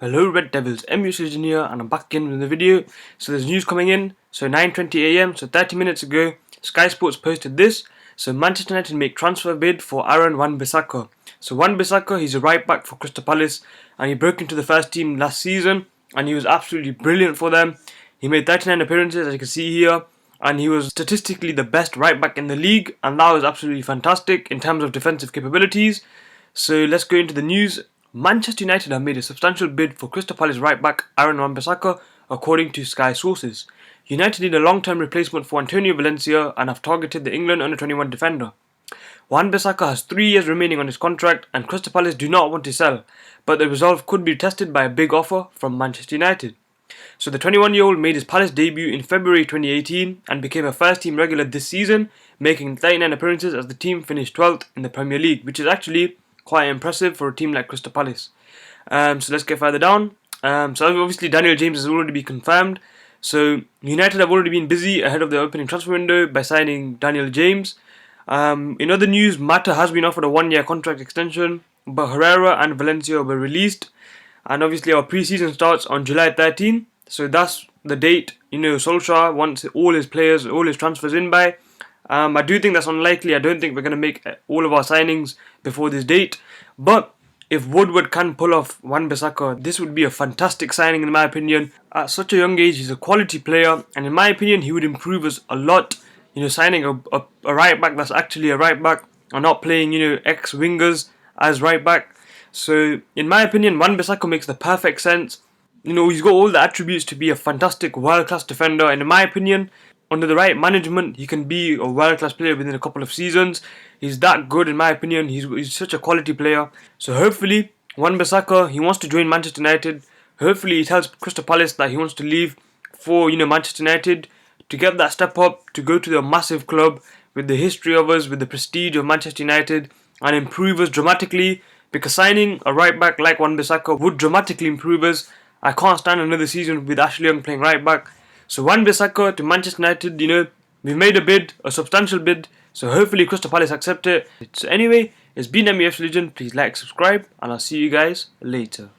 Hello Red Devils, MU Legend here and I'm back again with the video. So there's news coming in. So 9:20 AM, so 30 minutes ago, Sky Sports posted this. So Manchester United make transfer bid for Aaron Wan-Bissaka. So Wan-Bissaka, he's a right back for Crystal Palace and he broke into the first team last season and he was absolutely brilliant for them. He made 39 appearances as you can see here and he was statistically the best right back in the league and that was absolutely fantastic in terms of defensive capabilities. So let's go into the news. Manchester United have made a substantial bid for Crystal Palace right back Aaron Wan-Bissaka, according to Sky sources. United need a long-term replacement for Antonio Valencia and have targeted the England under-21 defender. Wan-Bissaka has 3 years remaining on his contract and Crystal Palace do not want to sell, but the resolve could be tested by a big offer from Manchester United. So the 21-year-old made his Palace debut in February 2018 and became a first-team regular this season, making 39 appearances as the team finished 12th in the Premier League, which is actually quite impressive for a team like Crystal Palace. So let's get further down. So obviously Daniel James has already been confirmed. So United have already been busy ahead of the opening transfer window by signing Daniel James. In other news, Mata has been offered a 1-year contract extension, but Herrera and Valencia were released. And obviously our pre-season starts on July 13. So that's the date, Solskjaer wants all his players, all his transfers in by. I do think that's unlikely. I don't think we're going to make all of our signings before this date. But if Woodward can pull off Wan-Bissaka, this would be a fantastic signing in my opinion. At such a young age, he's a quality player. And in my opinion, he would improve us a lot. Signing a right back that's actually a right back and not playing, ex-wingers as right back. So in my opinion, Wan-Bissaka makes the perfect sense. He's got all the attributes to be a fantastic world-class defender. And in my opinion, under the right management, he can be a world-class player within a couple of seasons. He's that good in my opinion. He's such a quality player. So hopefully, Wan-Bissaka, he wants to join Manchester United. Hopefully he tells Crystal Palace that he wants to leave for Manchester United to get that step up, to go to the massive club with the history of us, with the prestige of Manchester United and improve us dramatically, because signing a right back like Wan-Bissaka would dramatically improve us. I can't stand another season with Ashley Young playing right back. So Wan-Bissaka to Manchester United, we've made a bid, a substantial bid. So hopefully Crystal Palace accept it. So anyway, it's been MUFC Legend. Please like, subscribe, and I'll see you guys later.